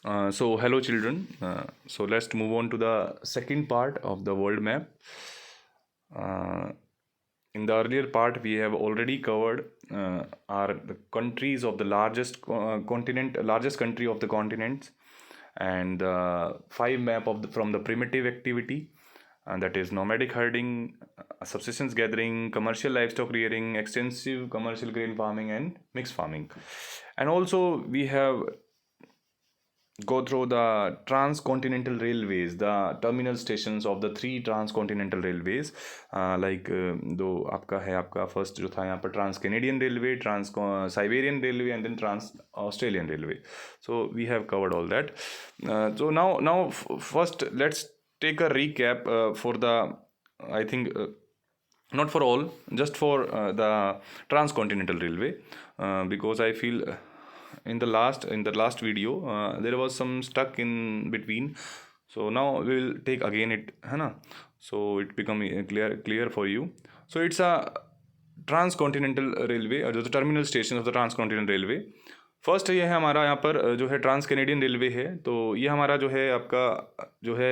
Hello children. So let's move on to the second part of the world map. Uh, in the earlier part, we have already covered our the countries of the largest country of the continents, and five map of from the primitive activity, and that is nomadic herding, subsistence gathering, commercial livestock rearing, extensive commercial grain farming, and mixed farming. And also we have go through the transcontinental railways, the terminal stations of the three transcontinental railways, दो आपका है, आपका first जो था यहाँ पर trans Canadian railway, trans Siberian railway, and then trans Australian railway. So we have covered all that. So now first let's take a recap for the, I think, not for all, just for the transcontinental railway, because I feel in the last video there was some stuck in between. So now we will take again it, है ना, so it become clear for you. So it's a transcontinental railway, or the terminal stations of the transcontinental railway. First ये है हमारा यहाँ पर जो है trans Canadian railway है. तो ये हमारा जो है आपका जो है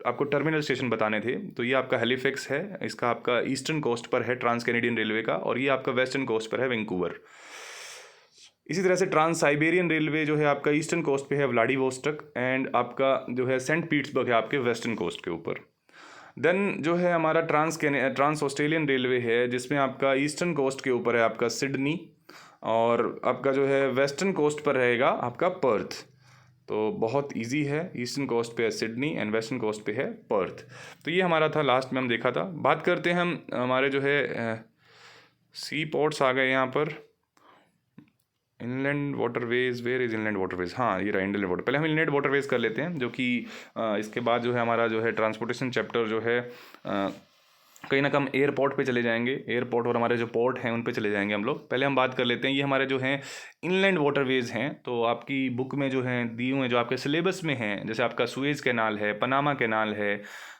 आपको टर्मिनल स्टेशन बताने थे. तो ये आपका हेलिफैक्स है, इसका आपका ईस्टर्न कोस्ट पर है ट्रांस कैनेडियन रेलवे का, और ये आपका वेस्टर्न कोस्ट पर है वैंकूवर. इसी तरह से ट्रांस साइबेरियन रेलवे जो है आपका ईस्टर्न कोस्ट पे है व्लाडिवोस्टक, एंड आपका जो है सेंट पीटर्सबर्ग है आपके वेस्टर्न कोस्ट के ऊपर. देन जो है हमारा ट्रांस ऑस्ट्रेलियन रेलवे है, जिसमें आपका ईस्टर्न कोस्ट के ऊपर है आपका सिडनी, और आपका जो है वेस्टर्न कोस्ट पर रहेगा आपका पर्थ. तो बहुत इजी है, ईस्टर्न कोस्ट पे है सिडनी एंड वेस्टर्न कोस्ट पे है पर्थ. तो ये हमारा था, लास्ट में हम देखा था. बात करते हैं हम हमारे जो है सी पोर्ट्स आ गए यहाँ पर. Inland waterways, where is inland waterways? हाँ, ये रहा इनलैंड वाटर. पहले हम इनलैंड वाटरवेज कर लेते हैं, जो कि इसके बाद जो है हमारा जो है ट्रांसपोर्टेशन चैप्टर जो है कहीं ना कम एयरपोर्ट पे चले जाएंगे. एयरपोर्ट और हमारे जो पोर्ट हैं उन पे चले जाएंगे हम लोग. पहले हम बात कर लेते हैं, ये हमारे जो हैं इनलैंड वाटरवेज हैं. तो आपकी बुक में जो हैं दिए हुए, जो आपके सिलेबस में हैं, जैसे आपका सुएज कैनाल है, पनामा कैनाल है,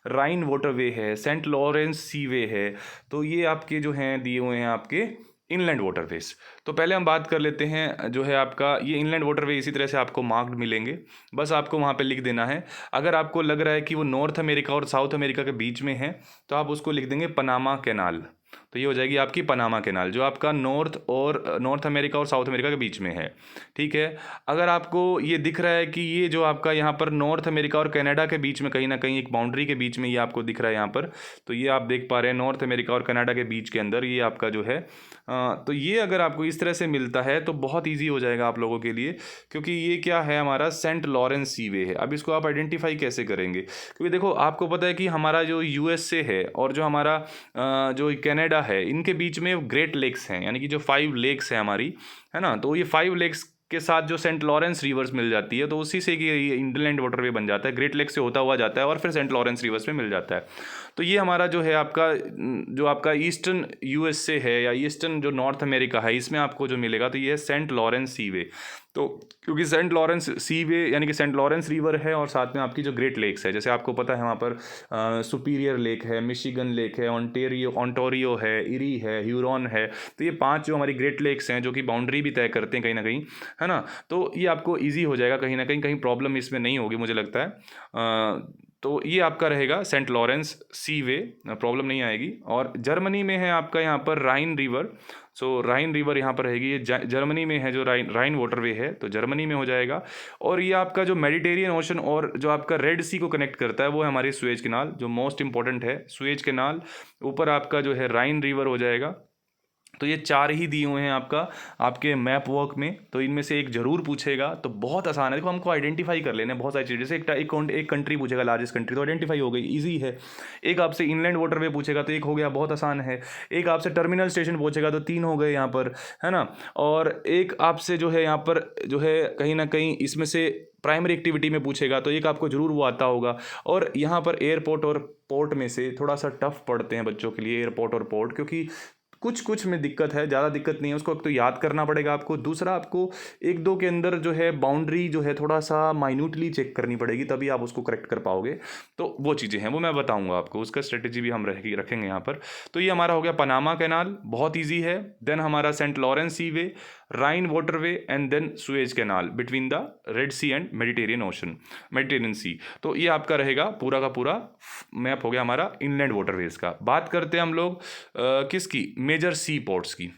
राइन वाटरवे है, सेंट लॉरेंस सीवे है. तो ये आपके जो हैं दिए हुए हैं आपके इनलैंड वाटरवेज. तो पहले हम बात कर लेते हैं जो है आपका ये इनलैंड वाटरवे. इसी तरह से आपको मार्क्ड मिलेंगे, बस आपको वहाँ पे लिख देना है. अगर आपको लग रहा है कि वो नॉर्थ अमेरिका और साउथ अमेरिका के बीच में है, तो आप उसको लिख देंगे पनामा कैनाल. तो ये हो जाएगी आपकी पनामा कैनाल, जो आपका नॉर्थ अमेरिका और साउथ अमेरिका के बीच में है. ठीक है. अगर आपको ये दिख रहा है कि ये जो आपका यहाँ पर नॉर्थ अमेरिका और कनाडा के बीच में कहीं ना कहीं एक बाउंड्री के बीच में ये आपको दिख रहा है यहाँ पर, तो ये आप देख पा रहे हैं नॉर्थ अमेरिका और कनाडा के बीच के अंदर ये आपका जो है. तो ये अगर आपको इस तरह से मिलता है तो बहुत ईजी हो जाएगा आप लोगों के लिए, क्योंकि ये क्या है, हमारा सेंट लॉरेंस सीवे है. अब इसको आप आइडेंटिफाई कैसे करेंगे? क्योंकि देखो आपको पता है कि हमारा जो यूएसए है और जो हमारा जो कनाडा है, इनके बीच में ग्रेट लेक्स हैं, यानी कि जो 5 लेक्स हैं हमारी, है ना. तो ये 5 लेक्स के साथ जो सेंट लॉरेंस रिवर्स मिल जाती है, तो उसी से ये इंडलैंड वाटरवे बन जाता है. ग्रेट लेक से होता हुआ जाता है और फिर सेंट लॉरेंस रिवर्स में मिल जाता है. तो ये हमारा जो है आपका जो आपका ईस्टर्न यूएसए है या ईस्टर्न जो नॉर्थ अमेरिका है, इसमें आपको जो मिलेगा तो ये है सेंट लॉरेंस सीवे. तो क्योंकि सेंट लॉरेंस सीवे यानी कि सेंट लॉरेंस रिवर है, और साथ में आपकी जो ग्रेट लेक्स है, जैसे आपको पता है वहाँ पर सुपीरियर लेक है, मिशिगन लेक है, ऑन्टोरियो है, इरी है, ह्यूरॉन है. तो ये 5 जो हमारी ग्रेट लेक्स हैं, जो कि बाउंड्री भी तय करते हैं कहीं ना कहीं, है ना. तो ये आपको ईजी हो जाएगा, कहीं ना कहीं प्रॉब्लम इसमें नहीं होगी मुझे लगता है. तो ये आपका रहेगा सेंट लॉरेंस सी वे, प्रॉब्लम नहीं आएगी. और जर्मनी में है आपका यहाँ पर राइन रिवर. सो राइन रिवर यहाँ पर रहेगी, ये जर्मनी में है जो राइन वाटरवे है, तो जर्मनी में हो जाएगा. और ये आपका जो मेडिटेरियन ओशन और जो आपका रेड सी को कनेक्ट करता है वो है हमारी सुएज कैनाल, जो मोस्ट इंपॉर्टेंट है. सुएज कैनाल ऊपर आपका जो है राइन रिवर हो जाएगा. तो ये 4 ही दिए हुए हैं आपके मैप वर्क में. तो इनमें से एक जरूर पूछेगा, तो बहुत आसान है. देखो हमको आइडेंटिफाई कर लेना है बहुत सारी चीज़ें. जैसे एक कंट्री पूछेगा, लार्जेस्ट कंट्री, तो आइडेंटिफाई हो गई, इजी है. एक आपसे इनलैंड वाटरवे पूछेगा तो एक हो गया, बहुत आसान है. एक आपसे टर्मिनल स्टेशन पूछेगा तो 3 हो गए यहाँ पर, है ना. और एक आपसे जो है यहाँ पर जो है कहीं ना कहीं इसमें से प्राइमरी एक्टिविटी में पूछेगा तो एक आपको जरूर वो आता होगा. और यहाँ पर एयरपोर्ट और पोर्ट में से थोड़ा सा टफ पड़ते हैं बच्चों के लिए एयरपोर्ट और पोर्ट, क्योंकि कुछ कुछ में दिक्कत है, ज़्यादा दिक्कत नहीं है. उसको एक तो याद करना पड़ेगा आपको, दूसरा आपको 1-2 के अंदर जो है बाउंड्री जो है थोड़ा सा माइन्यूटली चेक करनी पड़ेगी, तभी आप उसको करेक्ट कर पाओगे. तो वो चीज़ें हैं, वो मैं बताऊंगा आपको, उसका स्ट्रेटेजी भी हम रखेंगे यहाँ पर. तो ये हमारा हो गया पनामा कैनाल, बहुत ईजी है. देन हमारा Saint Lawrence Seaway, Rhine waterway and then Suez Canal between the Red Sea and Mediterranean Sea. तो ये आपका रहेगा पूरा का पूरा मैप हो गया हमारा इनलैंड वाटरवेज का। बात करते हैं हम लोग किसकी, मेजर सी पोर्ट्स की।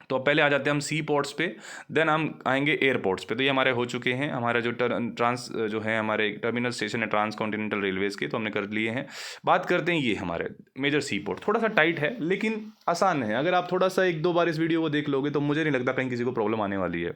तो पहले आ जाते हैं हम सी पोर्ट्स पे, देन हम आएंगे एयरपोर्ट्स पे। तो ये हमारे हो चुके हैं, हमारा जो जो है हमारे टर्मिनल स्टेशन है ट्रांस कॉन्टिनेंटल रेलवेज़ के, तो हमने कर लिए हैं। बात करते हैं ये हमारे मेजर सी पोर्ट, थोड़ा सा टाइट है लेकिन आसान है। अगर आप थोड़ा सा 1-2 बार इस वीडियो को देख लोगे तो मुझे नहीं लगता कहीं किसी को प्रॉब्लम आने वाली है।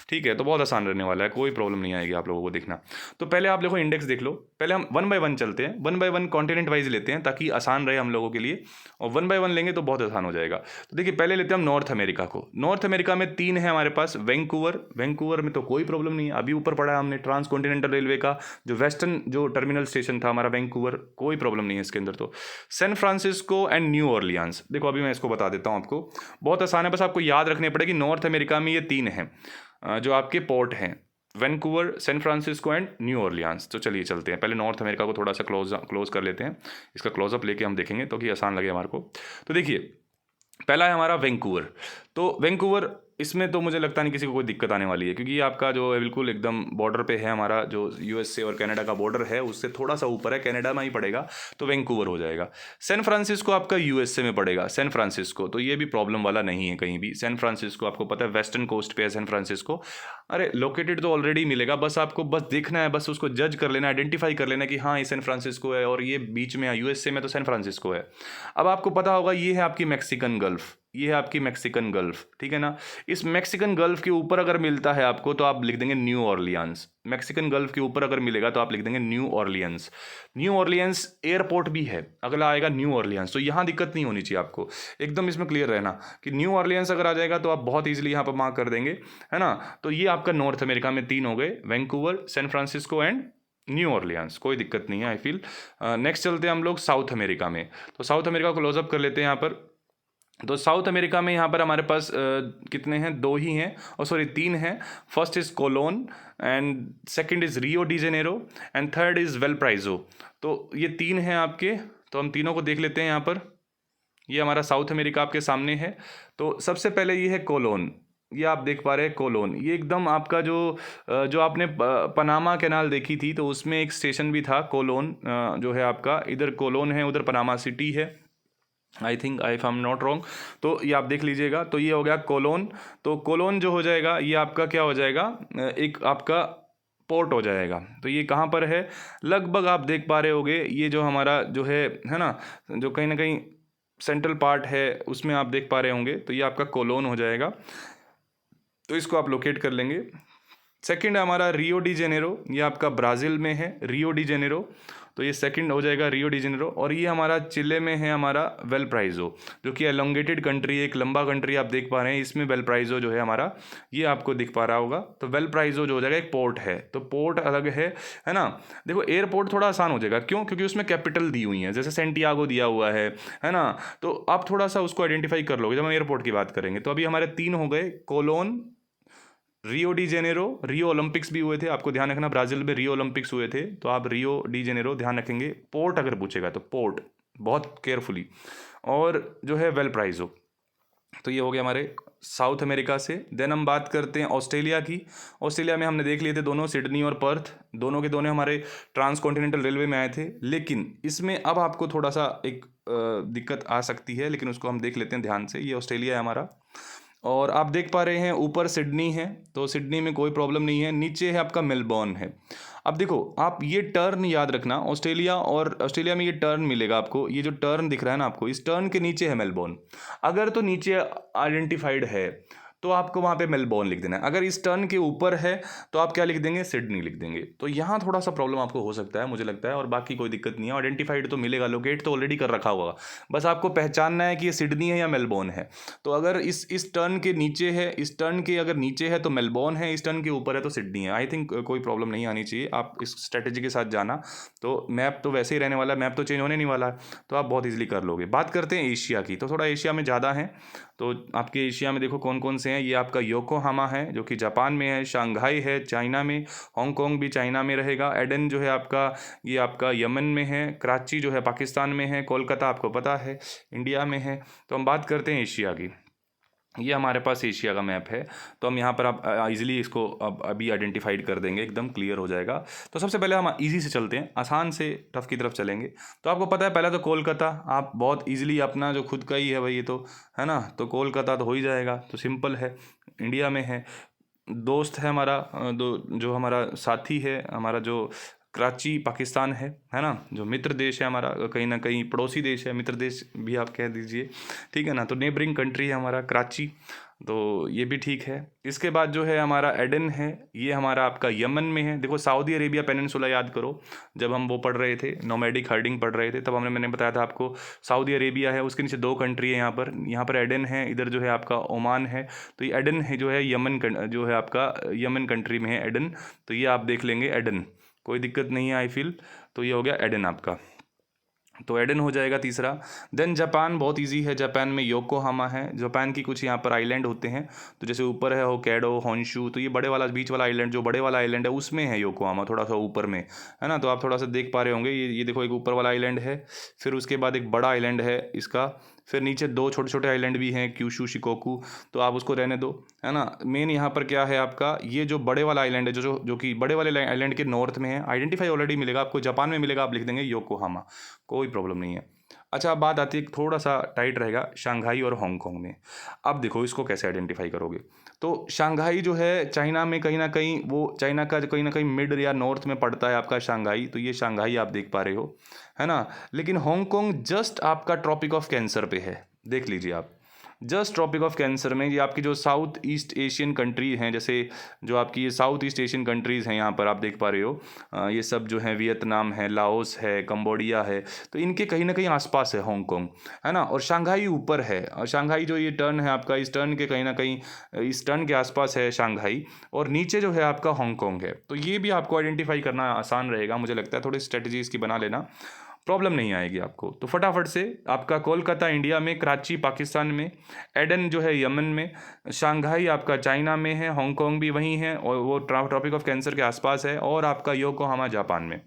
ठीक है, तो बहुत आसान रहने वाला है, कोई प्रॉब्लम नहीं आएगी आप लोगों को देखना। तो पहले आप देखो इंडेक्स देख लो। पहले हम 1 बाय 1 चलते हैं, 1 बाय 1 कॉन्टिनेंट वाइज लेते हैं ताकि आसान रहे हम लोगों के लिए, और 1 बाय 1 लेंगे तो बहुत आसान हो जाएगा। तो देखिए पहले लेते हैं हम नॉर्थ अमेरिका को। नॉर्थ अमेरिका में 3 है हमारे पास। वैंकूवर में तो कोई प्रॉब्लम नहीं है, अभी ऊपर पढ़ा है हमने ट्रांस कॉन्टिनेंटल रेलवे का जो वेस्टर्न जो टर्मिनल स्टेशन था हमारा वैंकूवर, कोई प्रॉब्लम नहीं है इसके अंदर। तो San Francisco and New Orleans, देखो अभी मैं इसको बता देता हूँ आपको, बहुत आसान है, बस आपको याद रखने पड़ेगी। नॉर्थ अमेरिका में ये 3 हैं जो आपके पोर्ट हैं, Vancouver, San Francisco and New Orleans. तो चलिए चलते हैं, पहले नॉर्थ अमेरिका को थोड़ा सा क्लोज कर लेते हैं, इसका क्लोजअप लेके हम देखेंगे तो कि आसान लगे हमारे को। तो देखिए पहला है हमारा वैंकूवर। तो वैंकूवर इसमें तो मुझे लगता नहीं किसी को कोई दिक्कत आने वाली है, क्योंकि ये आपका जो है बिल्कुल एकदम बॉर्डर पे है, हमारा जो यूएसए और कनाडा का बॉर्डर है उससे थोड़ा सा ऊपर है, कनाडा में ही पड़ेगा, तो वैंकूवर हो जाएगा। सैन फ्रांसिस्को आपका यूएसए में पड़ेगा, सैन फ्रांसिस्को, तो ये भी प्रॉब्लम वाला नहीं है कहीं भी। सैन फ्रांसिस्को आपको पता है वेस्टर्न कोस्ट पे है सैन फ्रांसिस्को, अरे लोकेटेड तो ऑलरेडी मिलेगा, बस आपको बस देखना है, बस उसको जज कर लेना, आइडेंटिफाई कर लेना कि हाँ ये सैन फ्रांसिस्को है और ये बीच में है यूएसए में, तो सैन फ्रांसिस्को है। अब आपको पता होगा ये है आपकी मैक्सिकन गल्फ, ये है आपकी मैक्सिकन गल्फ, ठीक है ना। इस मैक्सिकन गल्फ के ऊपर अगर मिलता है आपको तो आप लिख देंगे न्यू ऑरलियंस। मैक्सिकन गल्फ के ऊपर अगर मिलेगा तो आप लिख देंगे new Orleans. New Orleans airport भी है, अगला आएगा न्यू ऑरलियंस, तो यहाँ दिक्कत नहीं होनी चाहिए आपको, एकदम इसमें क्लियर रहना कि न्यू ऑरलियंस अगर आ जाएगा तो आप बहुत ईजिली यहाँ पर मार्क कर देंगे, है ना। तो ये आपका नॉर्थ अमेरिका में 3 हो गए, Vancouver, San Francisco and New Orleans, कोई दिक्कत नहीं है आई फील। नेक्स्ट चलते हैं हम लोग साउथ अमेरिका में। तो साउथ अमेरिका को क्लोजअप कर लेते हैं यहाँ पर। तो साउथ अमेरिका में यहाँ पर हमारे पास कितने हैं, 2 ही हैं, और सॉरी 3 हैं। First is Colon and second is Rio de Janeiro and third is Valparaiso. तो ये 3 हैं आपके, तो हम तीनों को देख लेते हैं यहाँ पर। ये हमारा साउथ अमेरिका आपके सामने है। तो सबसे पहले ये है कोलोन, ये आप देख पा रहे हैं कोलोन, ये एकदम आपका जो आपने पनामा कैनाल देखी थी तो उसमें एक स्टेशन भी था कोलोन, जो है आपका इधर कोलोन है, उधर पनामा सिटी है, I think I am not wrong. तो ये आप देख लीजिएगा, तो ये हो गया कोलोन। तो कोलोन जो हो जाएगा ये आपका क्या हो जाएगा, एक आपका पोर्ट हो जाएगा। तो ये कहाँ पर है, लगभग आप देख पा रहे होगे, ये जो हमारा जो है ना, जो कहीं ना कहीं सेंट्रल पार्ट है उसमें आप देख पा रहे होंगे, तो ये आपका कोलोन हो जाएगा। तो इसको आप लोकेट कर लेंगे। सेकंड है हमारा रियो डी जेनेरो, ये आपका ब्राज़ील में है रियो डी जेनेरो, तो ये सेकंड हो जाएगा रियो डी जेनेरो। और ये हमारा चिले में है हमारा वेलप्राइजो, जो कि एलोंगेटेड कंट्री है, एक लंबा कंट्री आप देख पा रहे हैं, इसमें वेलप्राइजो जो है हमारा, ये आपको दिख पा रहा होगा। तो वेलप्राइजो जो हो जाएगा एक पोर्ट है, तो पोर्ट अलग है ना। देखो एयरपोर्ट थोड़ा आसान हो जाएगा, क्यों, क्योंकि उसमें कैपिटल दी हुई है, जैसे सेंटियागो दिया हुआ है ना, तो आप थोड़ा सा उसको आइडेंटिफाई कर लोगे जब हम एयरपोर्ट की बात करेंगे। तो अभी हमारे 3 हो गए, Cologne, Rio de Janeiro, Rio Olympics भी हुए थे, आपको ध्यान रखना ब्राज़ील में रियो ओलंपिक्स हुए थे, तो आप रियो डी जेनेरो ध्यान रखेंगे। पोर्ट अगर पूछेगा तो पोर्ट बहुत केयरफुली, और जो है वेलप्राइजो। तो ये हो गया हमारे साउथ अमेरिका से। देन हम बात करते हैं ऑस्ट्रेलिया की। ऑस्ट्रेलिया में हमने देख लिए थे दोनों, सिडनी और पर्थ, दोनों के दोनों हमारे ट्रांस कॉन्टिनेंटल रेलवे में आए थे। लेकिन इसमें अब आपको थोड़ा सा एक दिक्कत आ सकती है, लेकिन उसको हम देख लेते हैं ध्यान से। ये ऑस्ट्रेलिया है हमारा, और आप देख पा रहे हैं ऊपर सिडनी है, तो सिडनी में कोई प्रॉब्लम नहीं है। नीचे है आपका मेलबर्न है। अब देखो आप ये टर्न याद रखना, ऑस्ट्रेलिया में ये टर्न मिलेगा आपको, ये जो टर्न दिख रहा है ना आपको, इस टर्न के नीचे है मेलबर्न। अगर तो नीचे आइडेंटिफाइड है तो आपको वहाँ पे मेलबोर्न लिख देना है। अगर इस टर्न के ऊपर है तो आप क्या लिख देंगे, सिडनी लिख देंगे। तो यहाँ थोड़ा सा प्रॉब्लम आपको हो सकता है मुझे लगता है, और बाकी कोई दिक्कत नहीं है। आइडेंटिफाइड तो मिलेगा, लोकेट तो ऑलरेडी कर रखा होगा, बस आपको पहचानना है कि ये सिडनी है या मेलबोर्न है। तो अगर इस टर्न के नीचे है, इस टर्न के अगर नीचे है तो मेलबोर्न है, इस टर्न के ऊपर है तो सिडनी है। आई थिंक कोई प्रॉब्लम नहीं आनी चाहिए, आप इस स्ट्रेटेजी के साथ जाना। तो मैप तो वैसे ही रहने वाला है, मैप तो चेंज होने नहीं वाला है, तो आप बहुत ईजिली कर लोगे। बात करते हैं एशिया की, तो थोड़ा एशिया में ज़्यादा है। तो आपके एशिया में देखो कौन कौन से हैं। ये आपका योकोहामा है जो कि जापान में है, शंघाई है चाइना में, हांगकांग भी चाइना में रहेगा, एडन जो है आपका ये आपका यमन में है, कराची जो है पाकिस्तान में है, कोलकाता आपको पता है इंडिया में है। तो हम बात करते हैं एशिया की। ये हमारे पास एशिया का मैप है। तो हम यहाँ पर आप इजीली इसको अब अभी आइडेंटिफाइड कर देंगे, एकदम क्लियर हो जाएगा। तो सबसे पहले हम इजी से चलते हैं, आसान से टफ की तरफ चलेंगे। तो आपको पता है पहले तो कोलकाता, आप बहुत इजीली अपना जो खुद का ही है भाई ये तो, है ना, तो कोलकाता तो हो ही जाएगा, तो सिंपल है, इंडिया में है। दोस्त है हमारा, जो हमारा साथी है, हमारा जो कराची पाकिस्तान है ना, जो मित्र देश है हमारा, कहीं ना कहीं पड़ोसी देश है, मित्र देश भी आप कह दीजिए, ठीक है ना। तो नेबरिंग कंट्री है हमारा कराची, तो ये भी ठीक है। इसके बाद जो है हमारा एडन है, ये हमारा आपका यमन में है। देखो सऊदी अरेबिया पेनिनसुला याद करो, जब हम वो पढ़ रहे थे, नोमैडिक हर्डिंग पढ़ रहे थे, तब मैंने बताया था आपको सऊदी अरेबिया है, उसके नीचे दो कंट्री है यहाँ पर एडन है, इधर जो है आपका ओमान है। तो ये एडन है जो है जो है आपका यमन कंट्री में है एडन। तो ये आप देख लेंगे एडन, कोई दिक्कत नहीं है आई फील। तो ये हो गया एडन आपका, तो एडन हो जाएगा तीसरा। देन जापान बहुत इजी है, जापान में योकोहामा है। जापान की कुछ यहाँ पर आइलैंड होते हैं, तो जैसे ऊपर है होक्काइडो, होंशु, तो ये बड़े वाला बीच वाला आइलैंड, जो बड़े वाला आइलैंड है उसमें है योकोहामा, थोड़ा सा ऊपर में, है ना। तो आप थोड़ा सा देख पा रहे होंगे, ये देखो एक ऊपर वाला आइलैंड है, फिर उसके बाद एक बड़ा आइलैंड है इसका, फिर नीचे दो छोटे छोटे आइलैंड भी हैं, क्यूशू, शिकोकू, तो आप उसको रहने दो, है ना। मेन यहाँ पर क्या है आपका, ये जो बड़े वाला आइलैंड है, जो कि बड़े वाले आइलैंड के नॉर्थ में है, आइडेंटिफाई ऑलरेडी मिलेगा आपको, जापान में मिलेगा, आप लिख देंगे योकोहामा, कोई प्रॉब्लम नहीं है। अच्छा, अब बात आती है, थोड़ा सा टाइट रहेगा शंघाई और हांगकांग में। अब देखो इसको कैसे आइडेंटिफाई करोगे। तो शंघाई जो है चाइना में कहीं ना कहीं, वो चाइना का कहीं ना कहीं मिड या नॉर्थ में पड़ता है आपका शंघाई, तो ये शंघाई आप देख पा रहे हो, है ना। लेकिन हांगकांग जस्ट आपका ट्रॉपिक ऑफ कैंसर पे है, देख लीजिए आप, जस्ट ट्रॉपिक ऑफ कैंसर में। ये आपकी जो साउथ ईस्ट एशियन कंट्री हैं, जैसे जो आपकी ये साउथ ईस्ट एशियन कंट्रीज़ हैं, यहाँ पर आप देख पा रहे हो, ये सब जो है वियतनाम है, लाओस है, कंबोडिया है, तो इनके कहीं ना कहीं आसपास है हांगकांग, है ना। और शंघाई ऊपर है, और शंघाई जो ये टर्न है आपका, इस टर्न के कहीं ना कहीं, इस टर्न के आसपास है शंघाई, और नीचे जो है आपका हांगकांग है। तो ये भी आपको आइडेंटिफाई करना आसान रहेगा, मुझे लगता है थोड़ी स्ट्रेटजी इसकी बना लेना, प्रॉब्लम नहीं आएगी आपको। तो फटाफट से आपका कोलकाता इंडिया में, कराची पाकिस्तान में, एडन जो है यमन में, शंघाई आपका चाइना में है, हांगकांग भी वहीं है, और वो ट्रॉपिक ऑफ कैंसर के आसपास है, और आपका योकोहामा जापान में।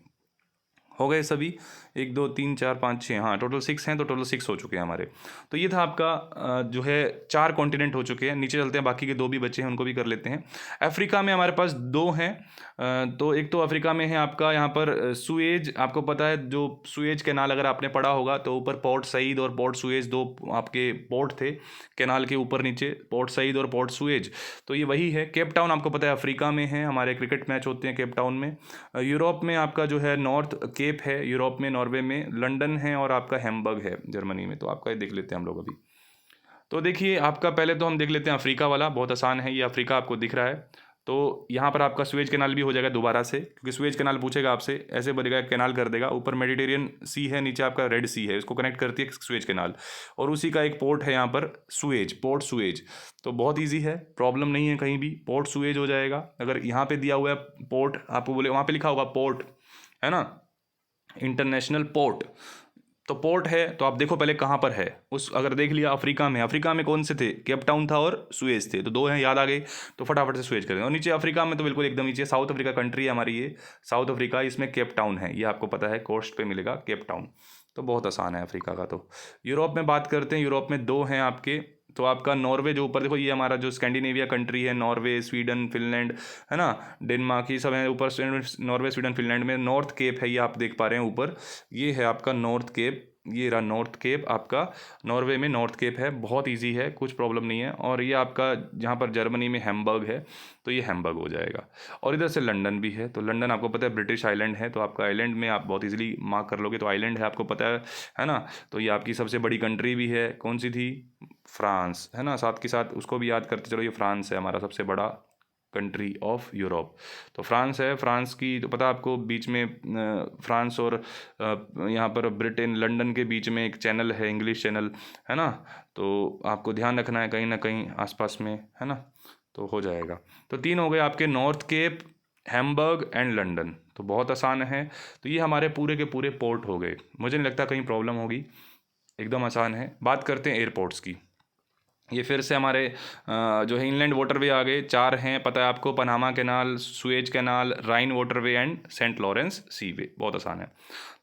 हो गए सभी, 1 2 3 4 5 6, हाँ टोटल 6 हैं, तो टोटल 6 हो चुके हैं हमारे। तो ये था आपका जो है 4 कॉन्टिनेंट हो चुके हैं। नीचे चलते हैं, बाकी के 2 भी बचे हैं, उनको भी कर लेते हैं। अफ्रीका में हमारे पास 2 हैं। तो एक तो अफ्रीका में है आपका यहाँ पर सुएज, आपको पता है जो सुएज कैनाल अगर आपने पढ़ा होगा, तो ऊपर पोर्ट सईद और पोर्ट सुएज 2 आपके पोर्ट थे कैनाल के ऊपर नीचे, पोर्ट सईद और पोर्ट सुएज। तो ये वही है। केप टाउन आपको पता है अफ्रीका में है, हमारे क्रिकेट मैच होते हैं केप टाउन में। यूरोप में आपका जो है नॉर्थ केप है, यूरोप में, नॉर्वे में, लंदन है, और आपका हैम्बर्ग है जर्मनी में। तो आपका ये देख लेते हैं हम लोग अभी। तो देखिए आपका पहले तो हम देख लेते हैं अफ्रीका वाला, बहुत आसान है ये, अफ्रीका आपको दिख रहा है। तो यहाँ पर आपका स्वेज कैनाल भी हो जाएगा दोबारा से, क्योंकि स्वेज कैनाल पूछेगा आपसे, ऐसे बनेगा, कैनाल कर देगा, ऊपर मेडिटेरियन सी है, नीचे आपका रेड सी है, इसको कनेक्ट करती है स्वेज कैनाल, और उसी का एक पोर्ट है यहाँ पर सुएज, पोर्ट सुएज। तो बहुत ईजी है, प्रॉब्लम नहीं है कहीं भी, पोर्ट सुएज हो जाएगा। अगर यहाँ पे दिया हुआ है पोर्ट, आपको बोले वहाँ पे लिखा होगा पोर्ट, है ना, इंटरनेशनल पोर्ट, तो पोर्ट है, तो आप देखो पहले कहाँ पर है उस, अगर देख लिया अफ्रीका में, अफ्रीका में कौन से थे, केप टाउन था और सुएज थे, तो 2 हैं, याद आ गए, तो फटाफट से सुएज करें। और नीचे अफ्रीका में तो बिल्कुल एकदम नीचे साउथ अफ्रीका कंट्री है हमारी, ये साउथ अफ्रीका, इसमें केप टाउन है, ये आपको पता है, कोस्ट पे मिलेगा केप टाउन। तो बहुत आसान है अफ्रीका का। तो यूरोप में बात करते हैं, यूरोप में 2 हैं आपके। तो आपका नॉर्वे जो ऊपर देखो, ये हमारा जो स्कैंडिनेविया कंट्री है, नॉर्वे, स्वीडन, फिनलैंड, है ना, डेनमार्क, ये सब है ऊपर, नॉर्वे, स्वीडन, फिनलैंड में। नॉर्थ केप है, ये आप देख पा रहे हैं ऊपर, ये है आपका नॉर्थ केप, ये रहा नॉर्थ केप आपका, नॉर्वे में नॉर्थ केप है, बहुत इजी है, कुछ प्रॉब्लम नहीं है। और ये आपका जहाँ पर जर्मनी में हैम्बर्ग है, तो ये हैम्बर्ग हो जाएगा। और इधर से लंदन भी है, तो लंदन आपको पता है ब्रिटिश आइलैंड है, तो आपका आइलैंड में आप बहुत इजीली मार्क कर लोगे, तो आइलैंड है आपको पता है ना। तो ये आपकी सबसे बड़ी कंट्री भी है, कौन सी थी, फ्रांस, है ना, साथ के साथ उसको भी याद करते चलो, ये फ्रांस है हमारा सबसे बड़ा कंट्री ऑफ यूरोप। तो फ्रांस है, फ्रांस की तो पता आपको, बीच में फ्रांस और यहाँ पर ब्रिटेन, लंदन के बीच में एक चैनल है, इंग्लिश चैनल, है ना। तो आपको ध्यान रखना है कहीं ना कहीं आसपास में, है ना, तो हो जाएगा। तो 3 हो गए आपके, North Cape, Hamburg and London. तो बहुत आसान है। तो ये हमारे पूरे के पूरे पोर्ट हो गए, मुझे नहीं लगता कहीं प्रॉब्लम होगी, एकदम आसान है। बात करते हैं एयरपोर्ट्स की। ये फिर से हमारे जो है इनलैंड वाटरवे आ गए, 4 हैं, पता है आपको, Panama Canal, Suez Canal, Rhine waterway and Saint Lawrence Seaway, बहुत आसान है।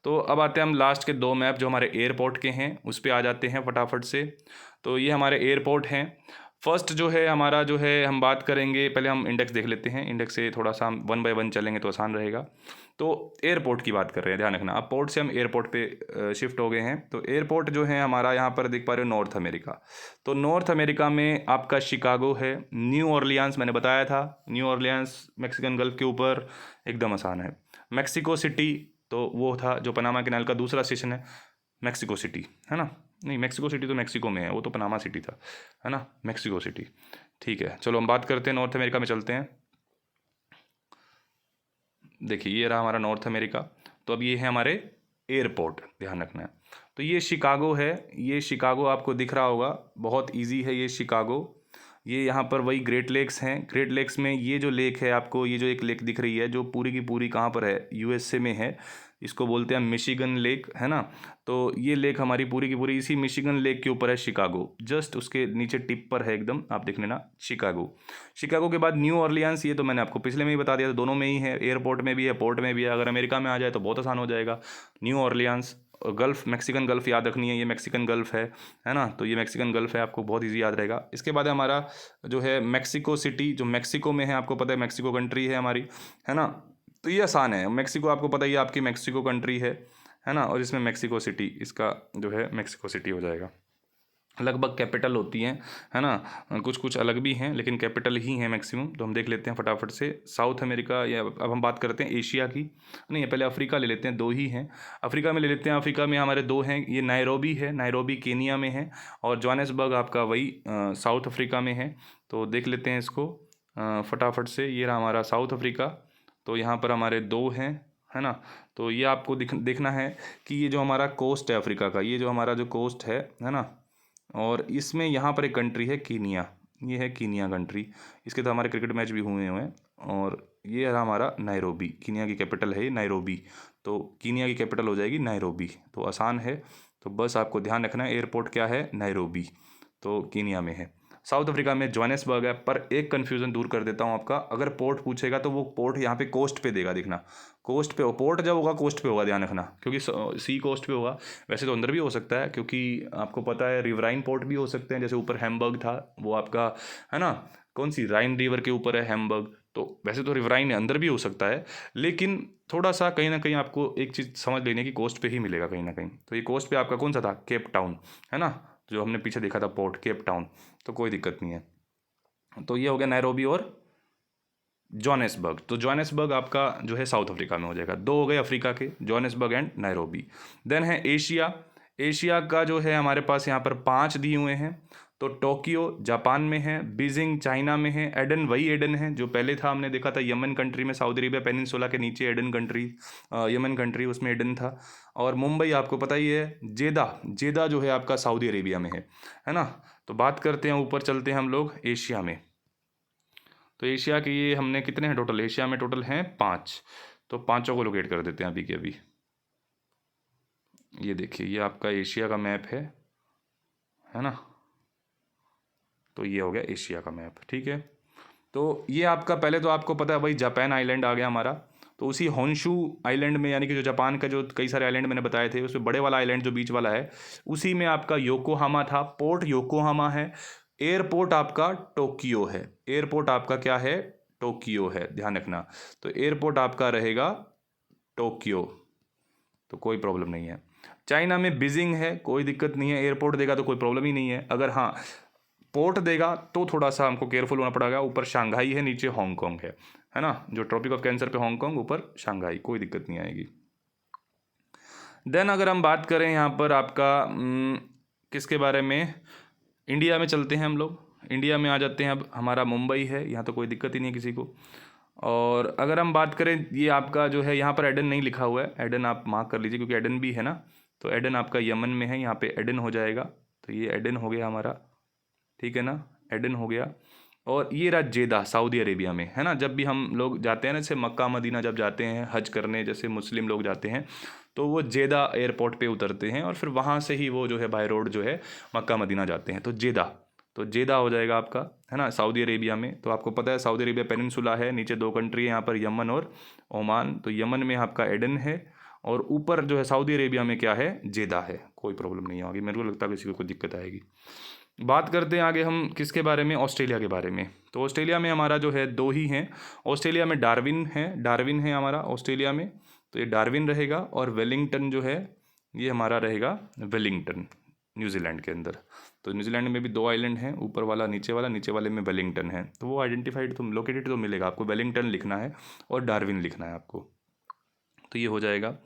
तो अब आते हैं हम लास्ट के 2 मैप जो हमारे एयरपोर्ट के हैं, उस पर आ जाते हैं फटाफट से। तो ये हमारे एयरपोर्ट हैं। फर्स्ट जो है हमारा जो है हम बात करेंगे, पहले हम इंडेक्स देख लेते हैं। इंडेक्स से थोड़ा सा हम 1 बाय 1 चलेंगे तो आसान रहेगा। तो एयरपोर्ट की बात कर रहे हैं, ध्यान रखना। अब पोर्ट से हम एयरपोर्ट पे शिफ्ट हो गए हैं। तो एयरपोर्ट जो है हमारा यहाँ पर देख पा रहे हो नॉर्थ अमेरिका। तो नॉर्थ अमेरिका में आपका शिकागो है। न्यू ऑरलियंस मैंने बताया था, न्यू ऑरलियंस मैक्सिकन गल्फ के ऊपर, एकदम आसान है। मैक्सिको सिटी तो वो था जो पनामा कैनाल का दूसरा स्टेशन है, मैक्सिको सिटी, है ना। नहीं, मैक्सिको सिटी तो मैक्सिको में है, वो तो पनामा सिटी था, है ना, मैक्सिको सिटी। ठीक है, चलो हम बात करते हैं नॉर्थ अमेरिका में चलते हैं। देखिए ये रहा हमारा नॉर्थ अमेरिका। तो अब ये है हमारे एयरपोर्ट, ध्यान रखना है। तो ये शिकागो है, ये शिकागो आपको दिख रहा होगा, बहुत इजी है ये शिकागो। ये यहाँ पर वही ग्रेट लेक्स हैं। ग्रेट लेक्स में ये जो लेक है आपको, ये जो एक लेक दिख रही है जो पूरी की पूरी कहाँ पर है, यूएसए में है। इसको बोलते हैं मिशिगन लेक, है ना। तो ये लेक हमारी पूरी की पूरी इसी मिशिगन लेक के ऊपर है शिकागो, जस्ट उसके नीचे टिप पर है एकदम, आप देख लेना शिकागो। शिकागो के बाद न्यू ऑरलियंस, ये तो मैंने आपको पिछले में ही बता दिया था, दोनों में ही है, एयरपोर्ट में भी है, पोर्ट में भी है। अगर अमेरिका में आ जाए तो बहुत आसान हो जाएगा। New Orleans, gulf, Mexican gulf याद रखनी है, ये मैक्सिकन गल्फ़ है ना। तो ये मैक्सिकन गल्फ़ है, आपको बहुत इजी याद रहेगा। इसके बाद हमारा जो है मैक्सिको सिटी, जो मैक्सिको में है, आपको पता है मैक्सिको कंट्री है हमारी, है ना। तो ये आसान है, मैक्सिको आपको पता ही है आपकी मैक्सिको कंट्री है ना। और इसमें मैक्सिको सिटी, इसका जो है मैक्सिको सिटी हो जाएगा। लगभग कैपिटल होती हैं, है ना, कुछ कुछ अलग भी हैं लेकिन कैपिटल ही हैं मैक्सिमम। तो हम देख लेते हैं फटाफट से साउथ अमेरिका, या अब हम बात करते हैं एशिया की, नहीं पहले अफ्रीका ले लेते हैं, दो ही हैं। अफ्रीका में ले लेते हैं, अफ्रीका में हमारे दो हैं, ये नायरोबी है, नायरोबी केनिया में है, और जोहानिसबर्ग आपका वही साउथ अफ्रीका में है। तो देख लेते हैं इसको फटाफट से। ये रहा हमारा साउथ अफ्रीका। तो यहाँ पर हमारे दो हैं, है ना। तो ये आपको देखना है कि ये जो हमारा कोस्ट है अफ्रीका का, ये जो हमारा जो कोस्ट है ना, और इसमें यहाँ पर एक कंट्री है कीनिया, ये है कीनिया कंट्री। इसके तो हमारे क्रिकेट मैच भी हुए हुए हैं। और ये रहा हमारा नायरोबी, कीनिया की कैपिटल है ये नायरोबी। तो कीनिया की कैपिटल हो जाएगी नायरोबी, तो आसान है। तो बस आपको ध्यान रखना है एयरपोर्ट क्या है, नायरोबी, तो कीनिया में है। साउथ अफ्रीका में जोहानिसबर्ग है। पर एक कन्फ्यूज़न दूर कर देता हूँ आपका, अगर पोर्ट पूछेगा तो वो पोर्ट यहाँ पे कोस्ट पे देगा, देखना कोस्ट पे हो, पोर्ट जब होगा कोस्ट पे होगा, ध्यान रखना, क्योंकि सी कोस्ट पे होगा। वैसे तो अंदर भी हो सकता है, क्योंकि आपको पता है रिवराइन पोर्ट भी हो सकते हैं, जैसे ऊपर हैम्बर्ग था वो आपका, है ना, कौन सी राइन रिवर के ऊपर है हैम्बर्ग। तो वैसे तो रिवराइन अंदर भी हो सकता है, लेकिन थोड़ा सा कहीं ना कहीं आपको एक चीज़ समझ लेने की, कोस्ट पे ही मिलेगा कहीं ना कहीं। तो ये कोस्ट पे आपका कौन सा था, केप टाउन, है ना, जो हमने पीछे देखा था पोर्ट केप टाउन। तो कोई दिक्कत नहीं है। तो ये हो गया नायरोबी और जोहानिसबर्ग। तो जोहानिसबर्ग आपका जो है साउथ अफ्रीका में हो जाएगा। दो हो गए अफ्रीका के, जोहानिसबर्ग एंड नायरोबी। देन है एशिया। एशिया का जो है हमारे पास यहाँ पर 5 दिए हुए हैं। तो टोक्यो जापान में है, बीजिंग चाइना में है, एडन वही एडन है जो पहले था, हमने देखा था यमन कंट्री में, सऊदी अरेबिया पेनिनसुला के नीचे एडन कंट्री, यमन कंट्री, उसमें एडन था। और मुंबई आपको पता ही है, जेदा, जेदा जो है आपका सऊदी अरेबिया में है ना। तो बात करते हैं, ऊपर चलते हैं हम लोग एशिया में। तो एशिया के ये हमने कितने हैं टोटल, एशिया में टोटल हैं 5। तो पांचों को लोकेट कर देते हैं अभी के अभी। ये देखिए ये आपका एशिया का मैप है ना। तो ये हो गया एशिया का मैप, ठीक है। तो ये आपका, पहले तो आपको पता है भाई जापान आइलैंड आ गया हमारा। तो उसी होन्शू आइलैंड में, यानी कि जो जापान का जो कई सारे आइलैंड मैंने बताए थे, उसमें बड़े वाला आइलैंड जो बीच वाला है, उसी में आपका योकोहामा था, पोर्ट योकोहामा है। एयरपोर्ट आपका टोक्यो है, एयरपोर्ट आपका क्या है, टोक्यो है, ध्यान रखना। तो एयरपोर्ट आपका रहेगा टोक्यो, तो कोई प्रॉब्लम नहीं है। चाइना में बीजिंग है, कोई दिक्कत नहीं है, एयरपोर्ट देगा तो कोई प्रॉब्लम ही नहीं है। अगर हाँ पोर्ट देगा तो थोड़ा सा हमको केयरफुल होना पड़ेगा। ऊपर शंघाई है, नीचे हांगकांग है ना, जो ट्रॉपिक ऑफ कैंसर पे हांगकांग, ऊपर शंघाई, कोई दिक्कत नहीं आएगी। देन अगर हम बात करें यहाँ पर आपका किसके बारे में, इंडिया में चलते हैं हम लोग। इंडिया में आ जाते हैं, अब हमारा मुंबई है, यहाँ तो कोई दिक्कत ही नहीं है किसी को। और अगर हम बात करें, ये आपका जो है यहाँ पर एडन नहीं लिखा हुआ है, एडन आप मार्क कर लीजिए क्योंकि एडन भी है ना। तो एडन आपका यमन में है, यहाँ पे एडन हो जाएगा। तो ये एडन हो गया हमारा, ठीक है ना, एडन हो गया। और ये रहा जेदा, सऊदी अरेबिया में, है ना। जब भी हम लोग जाते हैं ना, जैसे मक्का मदीना जब जाते हैं हज करने, जैसे मुस्लिम लोग जाते हैं, तो वो जेदा एयरपोर्ट पे उतरते हैं और फिर वहाँ से ही वो जो है बाय रोड जो है मक्का मदीना जाते हैं। तो जेदा, तो जेदा हो जाएगा आपका, है ना, सऊदी अरेबिया में। तो आपको पता है सऊदी अरेबिया पेनिनसुला है, नीचे 2 कंट्री है यहाँ पर, यमन और ओमान। तो यमन में आपका एडन है, और ऊपर जो है सऊदी अरेबिया में क्या है, जेदा है। कोई प्रॉब्लम नहीं होगी, मेरे को लगता है किसी को कोई दिक्कत आएगी। बात करते हैं आगे हम किसके बारे में, ऑस्ट्रेलिया के बारे में। तो ऑस्ट्रेलिया में हमारा जो है 2 ही हैं। ऑस्ट्रेलिया में डार्विन है हमारा ऑस्ट्रेलिया में, तो ये डार्विन रहेगा। और वेलिंगटन जो है ये हमारा रहेगा वेलिंगटन, न्यूजीलैंड के अंदर। तो न्यूजीलैंड में भी 2 आइलैंड हैं, ऊपर वाला, नीचे वाले में वेलिंगटन है। तो वो आइडेंटिफाइड तो लोकेटेड तो मिलेगा आपको, वेलिंगटन लिखना है और डार्विन लिखना है आपको, तो ये हो जाएगा।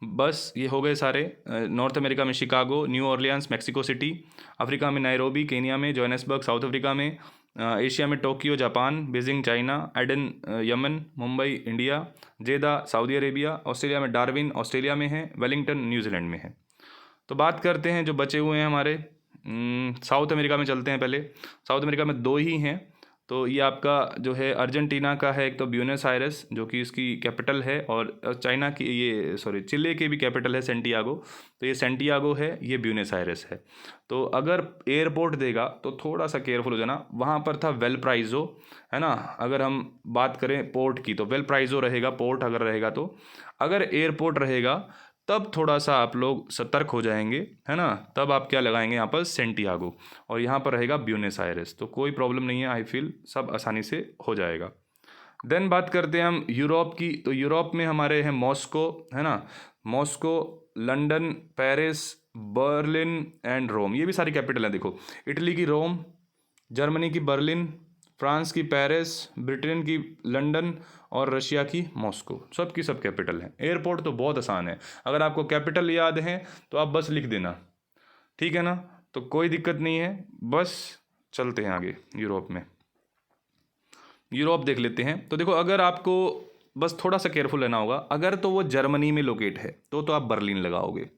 बस ये हो गए सारे। नॉर्थ अमेरिका में Chicago, New Orleans, Mexico City. Africa में नायरोबी, केनिया में जोहान्सबर्ग, साउथ अफ्रीका में। एशिया में Tokyo Japan, Beijing China, Aden Yemen, Mumbai India, Jeddah Saudi Arabia. Australia में डार्विन ऑस्ट्रेलिया में है, वेलिंगटन न्यूजीलैंड में है। तो बात करते हैं जो बचे हुए हैं हमारे, साउथ अमेरिका में चलते हैं पहले। साउथ अमेरिका में 2 ही हैं। तो ये आपका जो है अर्जेंटीना का है, एक तो ब्यूनस आयरस जो कि इसकी कैपिटल है, और चाइना की ये चिले की भी कैपिटल है सेंटियागो। तो ये सेंटियागो है, ये ब्यूनस आयरस है। तो अगर एयरपोर्ट देगा तो थोड़ा सा केयरफुल हो जाना। वहाँ पर था वेलप्राइजो, है ना। अगर हम बात करें पोर्ट की तो वेलप्राइजो रहेगा पोर्ट अगर रहेगा तो। अगर एयरपोर्ट रहेगा तब थोड़ा सा आप लोग सतर्क हो जाएंगे, है ना। तब आप क्या लगाएंगे यहाँ पर, सेंटियागो, और यहाँ पर रहेगा ब्यूनस आयरस। तो कोई प्रॉब्लम नहीं है, आई फील सब आसानी से हो जाएगा। देन बात करते हैं हम यूरोप की। तो यूरोप में हमारे हैं मॉस्को, है ना। Moscow, London, Paris, Berlin and Rome, ये भी सारी कैपिटल है। देखो, इटली की रोम, जर्मनी की बर्लिन, फ्रांस की पेरिस, ब्रिटेन की लंदन और रशिया की मॉस्को, सब की सब कैपिटल हैं। एयरपोर्ट तो बहुत आसान है, अगर आपको कैपिटल याद है तो आप बस लिख देना, ठीक है ना। तो कोई दिक्कत नहीं है। बस चलते हैं आगे यूरोप में। यूरोप देख लेते हैं। तो देखो, अगर आपको बस थोड़ा सा केयरफुल रहना होगा। अगर तो वो जर्मनी में लोकेट है तो आप बर्लिन लगाओगे।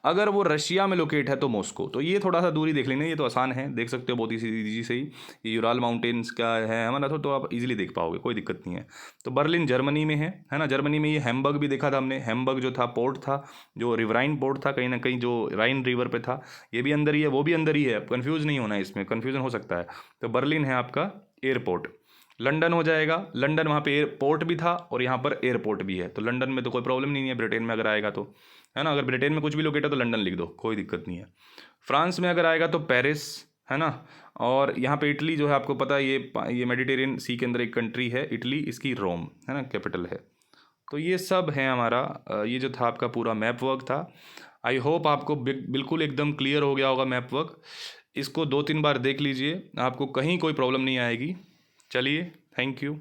अगर वो रशिया में लोकेट है तो मॉस्को। तो ये थोड़ा सा दूरी देख लेना, ये तो आसान है, देख सकते हो बहुत ईजी से ही। ये यूराल माउंटेन्स का है हमारा, तो आप इजीली देख पाओगे, कोई दिक्कत नहीं है। तो बर्लिन जर्मनी में है ना। जर्मनी में ये हैम्बर्ग भी देखा था हमने। हैम्बर्ग जो था पोर्ट था, जो रिवराइन पोर्ट था, कहीं ना कहीं जो राइन रिवर पे था, ये भी अंदर ही है, वो भी अंदर ही है। कन्फ्यूज़ नहीं होना है, इसमें कन्फ्यूजन हो सकता है। तो बर्लिन है आपका एयरपोर्ट। लंदन हो जाएगा, लंदन वहाँ पे एयरपोर्ट भी था और यहाँ पर एयरपोर्ट भी है। तो लंदन में तो कोई प्रॉब्लम नहीं है, ब्रिटेन में अगर आएगा तो, है ना। अगर ब्रिटेन में कुछ भी लोकेट है तो लंदन लिख दो, कोई दिक्कत नहीं है। फ्रांस में अगर आएगा तो पेरिस, है ना। और यहाँ पे इटली जो है, आपको पता है ये मेडिटेरियन सी के अंदर एक कंट्री है इटली, इसकी रोम, है ना, कैपिटल है। तो ये सब है हमारा, ये जो था आपका पूरा मैप वर्क था। आई होप आपको बिल्कुल एकदम क्लियर हो गया होगा मैप वर्क। इसको 2-3 बार देख लीजिए, आपको कहीं कोई प्रॉब्लम नहीं आएगी। चलिए, थैंक यू।